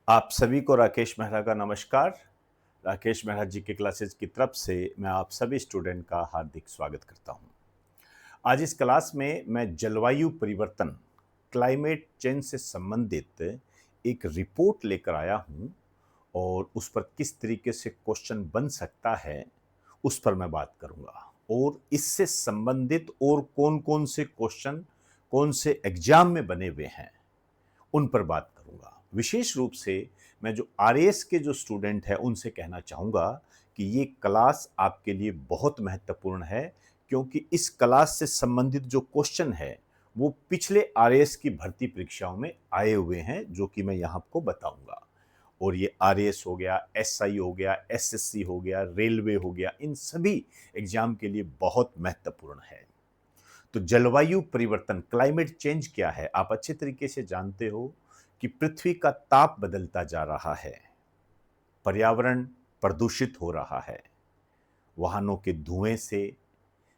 आप सभी को राकेश मेहरा का नमस्कार। राकेश मेहरा जी के क्लासेस की तरफ से मैं आप सभी स्टूडेंट का हार्दिक स्वागत करता हूं। आज इस क्लास में मैं जलवायु परिवर्तन क्लाइमेट चेंज से संबंधित एक रिपोर्ट लेकर आया हूं और उस पर किस तरीके से क्वेश्चन बन सकता है उस पर मैं बात करूंगा। और इससे संबंधित और कौन-कौन से क्वेश्चन कौन से एग्जाम में बने हुए हैं उन पर बात करूंगा। विशेष रूप से मैं जो आरएएस के जो स्टूडेंट हैं उनसे कहना चाहूँगा कि ये क्लास आपके लिए बहुत महत्वपूर्ण है, क्योंकि इस क्लास से संबंधित जो क्वेश्चन है वो पिछले आरएएस की भर्ती परीक्षाओं में आए हुए हैं, जो कि मैं यहाँ आपको बताऊंगा। और ये आरएएस हो गया, एसआई हो गया, एसएससी हो गया, रेलवे हो गया, इन सभी एग्जाम के लिए बहुत महत्वपूर्ण है। तो जलवायु परिवर्तन क्लाइमेट चेंज क्या है, आप अच्छे तरीके से जानते हो कि पृथ्वी का ताप बदलता जा रहा है, पर्यावरण प्रदूषित हो रहा है, वाहनों के धुएं से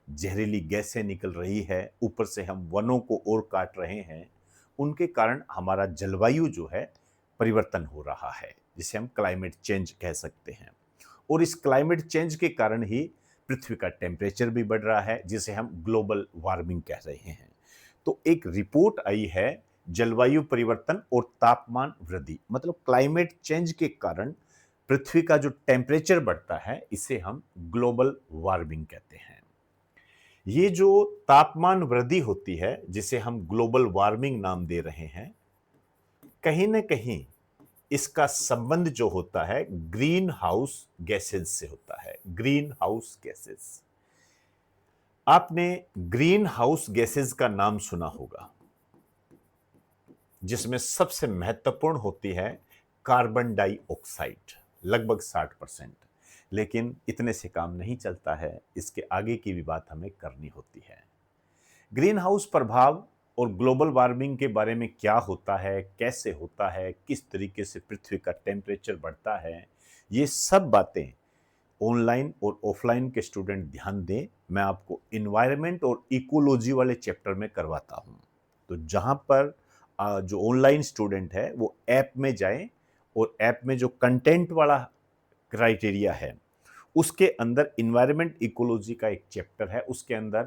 जहरीली गैसें निकल रही है, ऊपर से हम वनों को और काट रहे हैं। उनके कारण हमारा जलवायु जो है परिवर्तन हो रहा है, जिसे हम क्लाइमेट चेंज कह सकते हैं। और इस क्लाइमेट चेंज के कारण ही पृथ्वी का टेम्परेचर भी बढ़ रहा है, जिसे हम ग्लोबल वार्मिंग कह रहे हैं। तो एक रिपोर्ट आई है, जलवायु परिवर्तन और तापमान वृद्धि, मतलब क्लाइमेट चेंज के कारण पृथ्वी का जो टेम्परेचर बढ़ता है, इसे हम ग्लोबल वार्मिंग कहते हैं। ये जो तापमान वृद्धि होती है, जिसे हम ग्लोबल वार्मिंग नाम दे रहे हैं, कहीं ना कहीं इसका संबंध जो होता है ग्रीन हाउस गैसेस से होता है। ग्रीन हाउस गैसेस, आपने ग्रीन हाउस गैसेस का नाम सुना होगा, जिसमें सबसे महत्वपूर्ण होती है कार्बन डाइऑक्साइड, लगभग 60%। लेकिन इतने से काम नहीं चलता है, इसके आगे की भी बात हमें करनी होती है। ग्रीन हाउस प्रभाव और ग्लोबल वार्मिंग के बारे में क्या होता है, कैसे होता है, किस तरीके से पृथ्वी का टेम्परेचर बढ़ता है, ये सब बातें ऑनलाइन और ऑफलाइन के स्टूडेंट ध्यान दें। मैं आपको इन्वायरमेंट और इकोलॉजी वाले चैप्टर में करवाता हूं। तो जहां पर जो ऑनलाइन स्टूडेंट है वो ऐप में जाएं, और ऐप में जो कंटेंट वाला क्राइटेरिया है उसके अंदर इन्वायरमेंट इकोलॉजी का एक चैप्टर है, उसके अंदर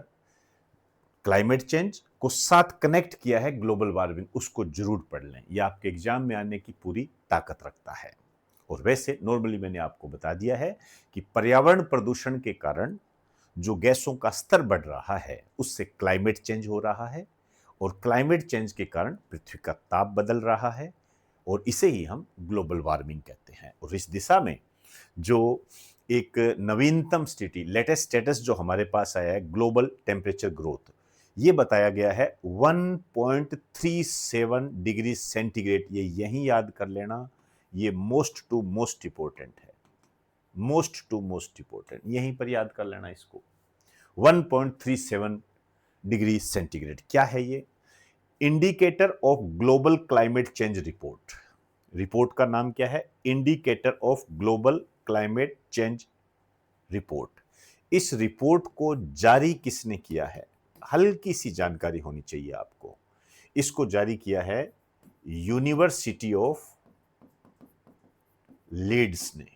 क्लाइमेट चेंज को साथ कनेक्ट किया है ग्लोबल वार्मिंग, उसको जरूर पढ़ लें। यह आपके एग्जाम में आने की पूरी ताकत रखता है। और वैसे नॉर्मली मैंने आपको बता दिया है कि पर्यावरण प्रदूषण के कारण जो गैसों का स्तर बढ़ रहा है उससे क्लाइमेट चेंज हो रहा है, और क्लाइमेट चेंज के कारण पृथ्वी का ताप बदल रहा है, और इसे ही हम ग्लोबल वार्मिंग कहते हैं। और इस दिशा में जो एक नवीनतम स्थिति, लेटेस्ट स्टेटस जो हमारे पास आया है, ग्लोबल टेम्परेचर ग्रोथ, ये बताया गया है 1.37 डिग्री सेंटीग्रेड। ये यहीं याद कर लेना, ये मोस्ट टू मोस्ट इंपॉर्टेंट है, मोस्ट टू मोस्ट इंपॉर्टेंट, यहीं पर याद कर लेना इसको। 1.37 डिग्री सेंटीग्रेड क्या है ये? Indicator of global climate change report. Report का नाम क्या है? Indicator of global climate change report. इस रिपोर्ट को जारी किसने किया है? हल्की सी जानकारी होनी चाहिए आपको। इसको जारी किया है यूनिवर्सिटी ऑफ लीड्स ने।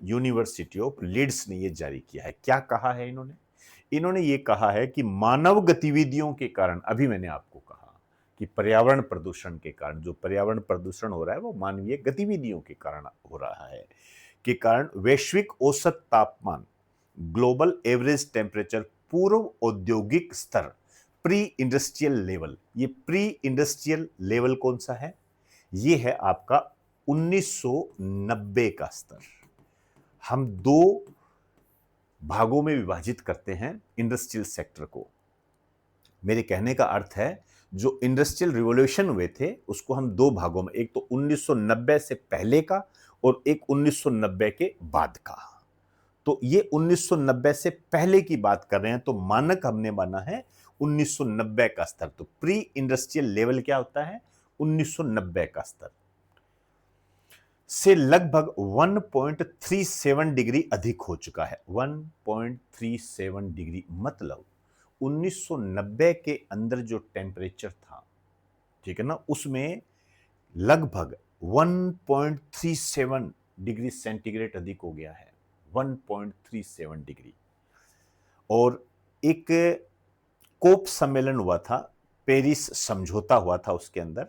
यूनिवर्सिटी ऑफ लीड्स ने यह जारी किया है। क्या कहा है इन्होंने? इन्होंने ये कहा है कि मानव गतिविधियों के कारण, अभी मैंने आपको कहा कि पर्यावरण प्रदूषण के कारण, जो पर्यावरण प्रदूषण हो रहा है वो मानवीय गतिविधियों के कारण हो रहा है, के कारण वैश्विक औसत तापमान, ग्लोबल एवरेज टेम्परेचर, पूर्व औद्योगिक स्तर, प्री इंडस्ट्रियल लेवल। ये प्री इंडस्ट्रियल लेवल कौन सा है? ये है आपका 1990 का स्तर। हम दो भागों में विभाजित करते हैं इंडस्ट्रियल सेक्टर को। मेरे कहने का अर्थ है, जो इंडस्ट्रियल रिवॉल्यूशन हुए थे उसको हम दो भागों में, एक तो 1990 से पहले का और एक 1990 के बाद का। तो ये 1990 से पहले की बात कर रहे हैं, तो मानक हमने माना है 1990 का स्तर। तो प्री इंडस्ट्रियल लेवल क्या होता है? 1990 का स्तर से लगभग 1.37 डिग्री अधिक हो चुका है। 1.37 डिग्री मतलब 1990 के अंदर जो टेम्परेचर था, ठीक है ना, उसमें लगभग 1.37 डिग्री सेंटीग्रेड अधिक हो गया है, 1.37 डिग्री। और एक कोप सम्मेलन हुआ था, पेरिस समझौता हुआ था, उसके अंदर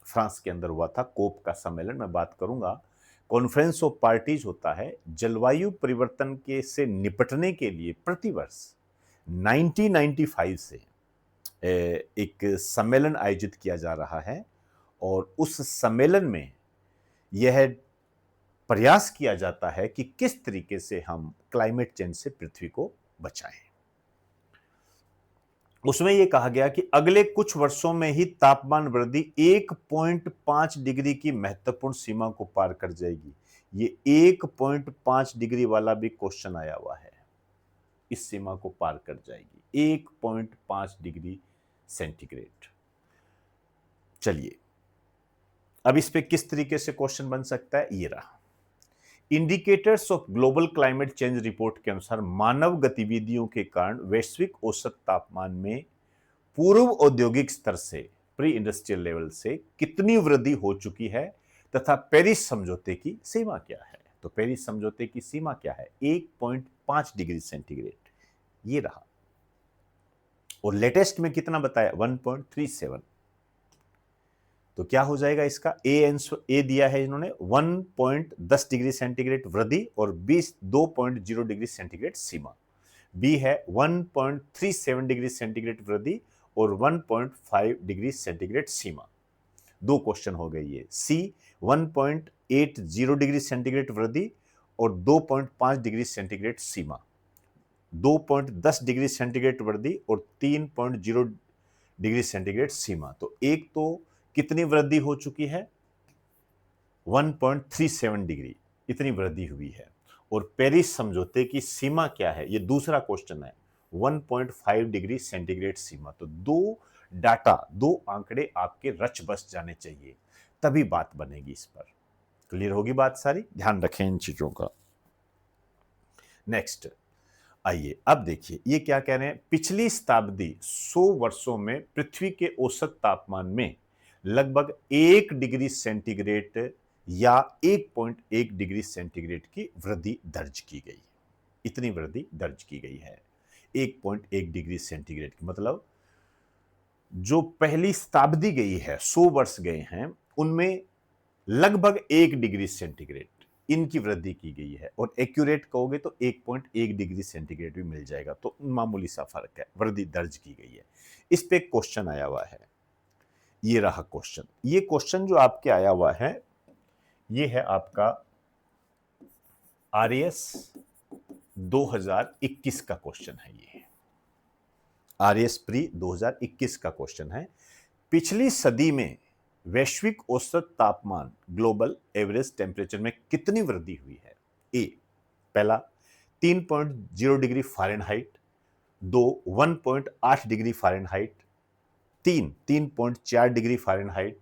फ्रांस के अंदर हुआ था कोप का सम्मेलन, मैं बात करूंगा। कॉन्फ्रेंस ऑफ पार्टीज होता है, जलवायु परिवर्तन के से निपटने के लिए प्रतिवर्ष 1995 से एक सम्मेलन आयोजित किया जा रहा है। और उस सम्मेलन में यह प्रयास किया जाता है कि किस तरीके से हम क्लाइमेट चेंज से पृथ्वी को बचाएं। उसमें यह कहा गया कि अगले कुछ वर्षों में ही तापमान वृद्धि 1.5 डिग्री की महत्वपूर्ण सीमा को पार कर जाएगी। ये 1.5 डिग्री वाला भी क्वेश्चन आया हुआ है, इस सीमा को पार कर जाएगी 1.5 डिग्री सेंटीग्रेड। चलिए, अब इस पे किस तरीके से क्वेश्चन बन सकता है, ये रहा। Indicators of global climate change report के अनुसार मानव गतिविधियों के कारण वैश्विक औसत तापमान में पूर्व औद्योगिक स्तर से, प्री इंडस्ट्रियल लेवल से कितनी वृद्धि हो चुकी है तथा पेरिस समझौते की सीमा क्या है। तो पेरिस समझौते की सीमा क्या है, 1.5 डिग्री सेंटीग्रेड, ये रहा। और लेटेस्ट में कितना बताया, 1.37। तो क्या हो जाएगा इसका, ए दिया है इन्होंने 1.10 डिग्री सेंटीग्रेड वृद्धि और 2.0 डिग्री सेंटीग्रेड सीमा। बी है 1.37 डिग्री सेंटीग्रेड वृद्धि और 1.5 डिग्री सेंटीग्रेड सीमा। दो क्वेश्चन हो गए ये। सी 1.80 डिग्री सेंटीग्रेड वृद्धि और 2.5 डिग्री सेंटीग्रेड सीमा, 2.10 डिग्री सेंटीग्रेड वृद्धि और 3.0 डिग्री सेंटीग्रेड सीमा। तो एक तो कितनी वृद्धि हो चुकी है, 1.37 डिग्री, इतनी वृद्धि हुई है। और पेरिस समझौते की सीमा क्या है, ये दूसरा क्वेश्चन है, 1.5 डिग्री सेंटीग्रेड सीमा। तो दो डाटा, दो आंकड़े आपके रच बस जाने चाहिए, तभी बात बनेगी इस पर। क्लियर होगी बात सारी, ध्यान रखें इन चीजों का। नेक्स्ट आइए, अब देखिए ये क्या कह रहे हैं, पिछली शताब्दी 100 वर्षों में पृथ्वी के औसत तापमान में लगभग 1 डिग्री सेंटीग्रेड या 1.1 डिग्री सेंटीग्रेड की वृद्धि दर्ज की गई। इतनी वृद्धि दर्ज की गई है 1.1 डिग्री सेंटीग्रेड की, मतलब जो पहली शताब्दी गई है, 100 वर्ष गए हैं, उनमें लगभग 1 डिग्री सेंटीग्रेड इनकी वृद्धि की गई है। और एक्यूरेट कहोगे तो 1.1 डिग्री सेंटीग्रेड भी मिल जाएगा, तो मामूली सा फर्क है, वृद्धि दर्ज की गई है। इस पे क्वेश्चन आया हुआ है, ये रहा क्वेश्चन। ये क्वेश्चन जो आपके आया हुआ है, ये है आपका आरएएस 2021 का क्वेश्चन है। ये आरएएस प्री 2021 का क्वेश्चन है। पिछली सदी में वैश्विक औसत तापमान, ग्लोबल एवरेज टेम्परेचर में कितनी वृद्धि हुई है। ए पहला 3.0 degree Fahrenheit, 2 1.8 degree Fahrenheit, 3.4 degree Fahrenheit,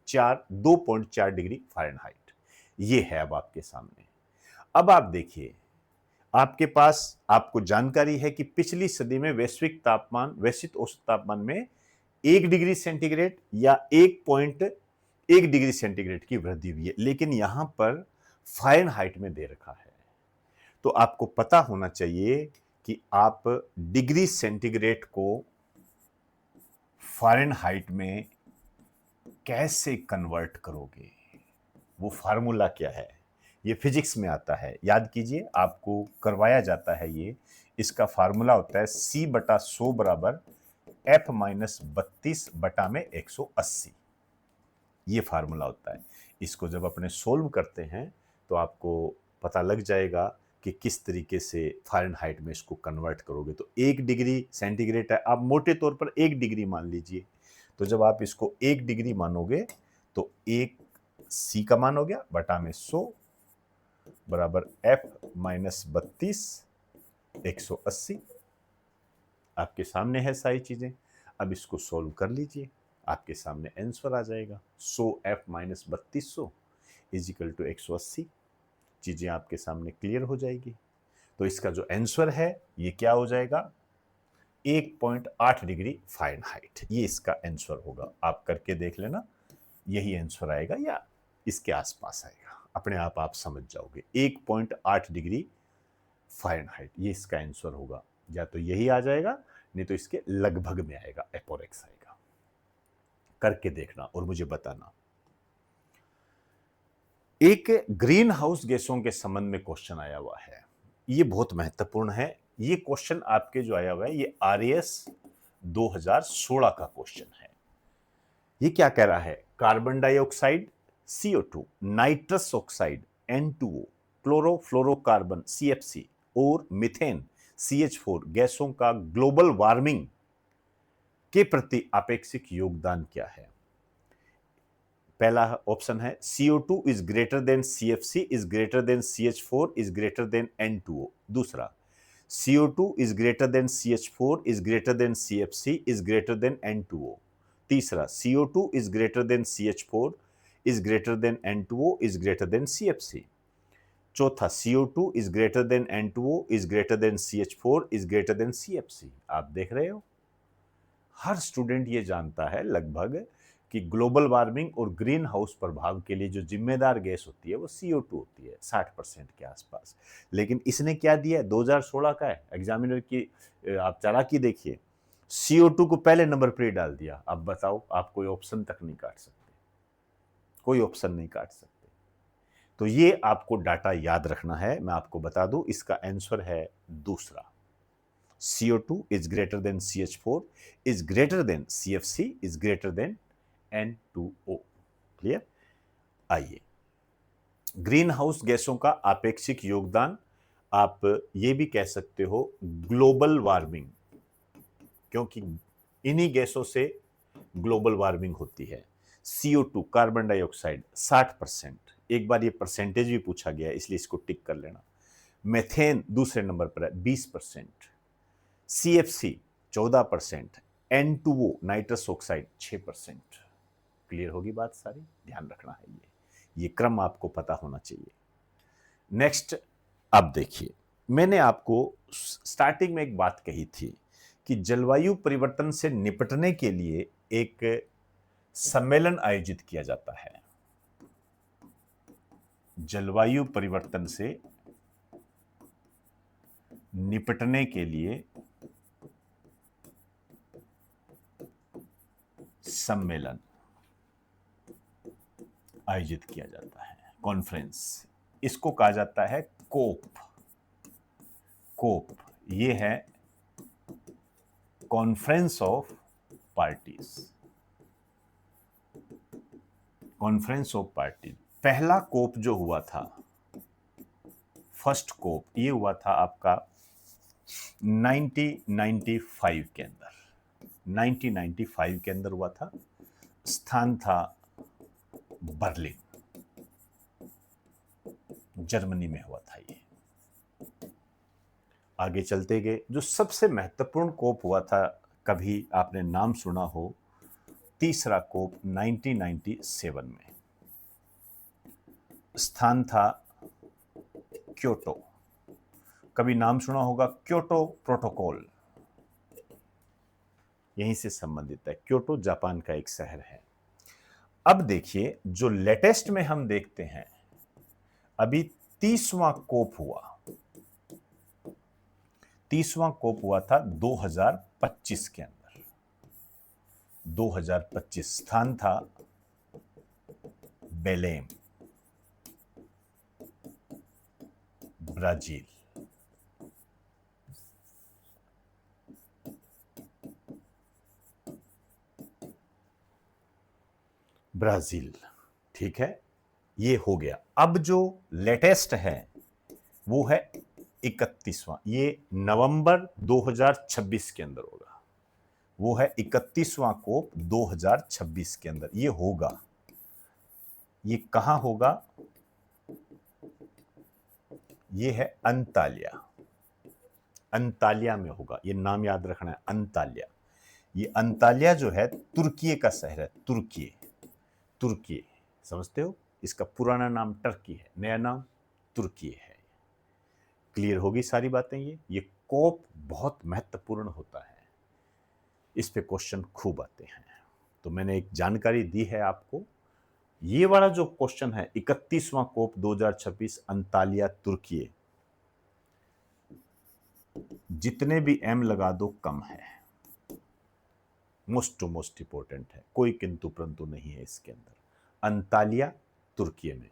4 2.4 degree Fahrenheit. ये है अब आपके सामने। अब आप देखिए, आपके पास आपको जानकारी है कि पिछली सदी में वैश्विक औसत तापमान में 1 डिग्री सेंटीग्रेड या 1.1 डिग्री सेंटीग्रेड की वृद्धि हुई है, लेकिन यहां पर फ़ारेनहाइट में दे रखा है। तो आपको पता होना चाहिए कि आप डिग्री सेंटीग्रेड को फ़ारेनहाइट में कैसे कन्वर्ट करोगे, वो फार्मूला क्या है, ये फिजिक्स में आता है। याद कीजिए, आपको करवाया जाता है ये। इसका फार्मूला होता है C/100 बराबर F-32 बटा में 180। ये फार्मूला होता है। इसको जब अपने सोल्व करते हैं तो आपको पता लग जाएगा कि किस तरीके से फ़ारेनहाइट में इसको कन्वर्ट करोगे। तो 1 डिग्री सेंटीग्रेड है, आप मोटे तौर पर 1 डिग्री मान लीजिए। तो जब आप इसको 1 डिग्री मानोगे तो 1 C का मान हो गया बटा में 100 बराबर F-32 180। आपके सामने है सारी चीजें। अब इसको सॉल्व कर लीजिए, आपके सामने आंसर आ जाएगा। 100 F-3200 इज इक्वल टू 180। चीजें आपके सामने क्लियर हो जाएगी। तो इसका जो आंसर है ये क्या हो जाएगा, 1.8 डिग्री फ़ारेनहाइट। ये इसका आंसर होगा। आप करके देख लेना, यही आंसर आएगा, या इसके आसपास आएगा, अपने आप समझ जाओगे। 1.8 डिग्री फ़ारेनहाइट, ये इसका आंसर होगा। या तो यही आ जाएगा, नहीं तो इसके लगभग में आएगा, एपोरेक्स आएगा। करके देखना और मुझे बताना। एक ग्रीन हाउस गैसों के संबंध में क्वेश्चन आया हुआ है, ये बहुत महत्वपूर्ण है। ये क्वेश्चन आपके जो आया हुआ है, ये RAS 2016 का क्वेश्चन है। ये क्या कह रहा है? Carbon dioxide CO2, nitrous oxide N2O, chlorofluorocarbon CFC और मीथेन CH4 गैसों का ग्लोबल वार्मिंग के प्रति आपेक्षिक योगदान क्या है? पहला ऑप्शन है CO2 is greater than CFC is greater than CH4 is greater than N2O। दूसरा, CO2 is greater than CH4 is greater than CFC is greater than N2O। तीसरा, CO2 is greater than CH4 is greater than N2O is greater than CFC। चौथा, CO2 is greater than N2O is greater than CH4 is greater than CFC। आप देख रहे हो, हर student ये जानता है लगभग कि ग्लोबल वार्मिंग और ग्रीन हाउस प्रभाव के लिए जो जिम्मेदार गैस होती है वो CO2 होती है 60% के आसपास। लेकिन इसने क्या दिया? 2016 का है, एग्जामिनर की आप चालाकी देखिए, CO2 को पहले नंबर पर डाल दिया। अब बताओ, आप कोई ऑप्शन तक नहीं काट सकते, कोई ऑप्शन नहीं काट सकते। तो ये आपको डाटा याद रखना है। मैं आपको बता दूं, इसका आंसर है दूसरा, CO2 is greater than CH4 is greater than CFC is greater than N2O। Clear? आइए, ग्रीन हाउस गैसों का आपेक्षिक योगदान, आप ये भी कह सकते हो ग्लोबल वार्मिंग, क्योंकि इन्हीं गैसों से ग्लोबल वार्मिंग होती है। CO2 कार्बन डाइऑक्साइड 60%, एक बार ये परसेंटेज भी पूछा गया है इसलिए इसको टिक कर लेना। मेथेन दूसरे नंबर पर है 20%, CFC 14%, N2O nitrous oxide 6%। Clear होगी बात सारी? ध्यान रखना है, ये क्रम आपको पता होना चाहिए। नेक्स्ट, अब देखिए, मैंने आपको स्टार्टिंग में एक बात कही थी कि जलवायु परिवर्तन से निपटने के लिए एक सम्मेलन आयोजित किया जाता है। जलवायु परिवर्तन से निपटने के लिए सम्मेलन आयोजित किया जाता है, कॉन्फ्रेंस। इसको कहा जाता है कोप। कोप ये है conference of parties. Conference of party, पहला कोप जो हुआ था, फर्स्ट कोप, ये हुआ था आपका 1995 के अंदर। 1995 के अंदर हुआ था। स्थान था बर्लिन, जर्मनी में हुआ था ये। आगे चलते गए, जो सबसे महत्वपूर्ण कोप हुआ था, कभी आपने नाम सुना हो, तीसरा कोप 1997 में। स्थान था क्योटो, कभी नाम सुना होगा, क्योटो प्रोटोकॉल, यहीं से संबंधित है। क्योटो जापान का एक शहर है। अब देखिए, जो लेटेस्ट में हम देखते हैं, अभी 30वां कोप हुआ। 30वां कोप हुआ था 2025 के अंदर। 2025, स्थान था बेलेम, ब्राजील। ब्राजील, ठीक है, ये हो गया। अब जो लेटेस्ट है वो है 31वां, ये नवंबर 2026 के अंदर होगा। वो है 31वां कोप 2026 के अंदर ये होगा। ये कहां होगा? ये है अंतालिया। अंतालिया में होगा, ये नाम याद रखना है, अंतालिया। ये अंतालिया जो है तुर्की का शहर है। तुर्की, तुर्की समझते हो? इसका पुराना नाम टर्की है, नया नाम तुर्की है। क्लियर होगी सारी बातें? ये कोप बहुत महत्वपूर्ण होता है, इस पे क्वेश्चन खूब आते हैं। तो मैंने एक जानकारी दी है आपको, ये वाला जो क्वेश्चन है 31वां कोप 2026 अंतालिया तुर्की, जितने भी एम लगा दो कम है, मोस्ट इंपॉर्टेंट है, कोई किंतु परंतु नहीं है इसके अंदर। अंतालिया तुर्की में।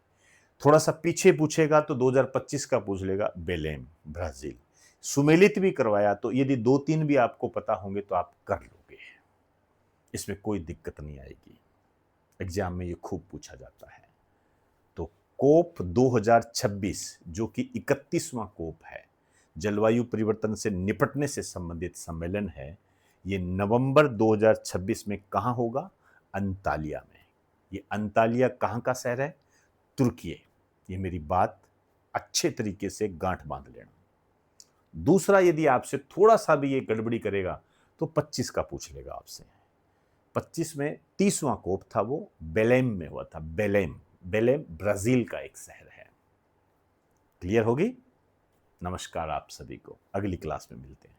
थोड़ा सा पीछे पूछेगा तो 2025 का पूछ लेगा, बेलेम ब्राजील। सुमेलित भी करवाया तो यदि 2-3 भी आपको पता होंगे तो आप कर लोगे, इसमें कोई दिक्कत नहीं आएगी, एग्जाम में ये खूब पूछा जाता है। तो कोप 2026 जो कि 31वां कोप है, जलवायु परिवर्तन से निपटने से संबंधित सम्मेलन है, ये नवंबर 2026 में कहाँ होगा? अंतालिया में। ये अंतालिया कहाँ का शहर है? तुर्की। ये मेरी बात अच्छे तरीके से गांठ बांध लेना। दूसरा, यदि आपसे थोड़ा सा भी ये गड़बड़ी करेगा तो 25 का पूछ लेगा आपसे। 25 में 30वां कोप था, वो बेलेम में हुआ था। बेलेम ब्राजील का एक शहर है। क्लियर होगी? नमस्कार आप सभी को, अगली क्लास में मिलते हैं।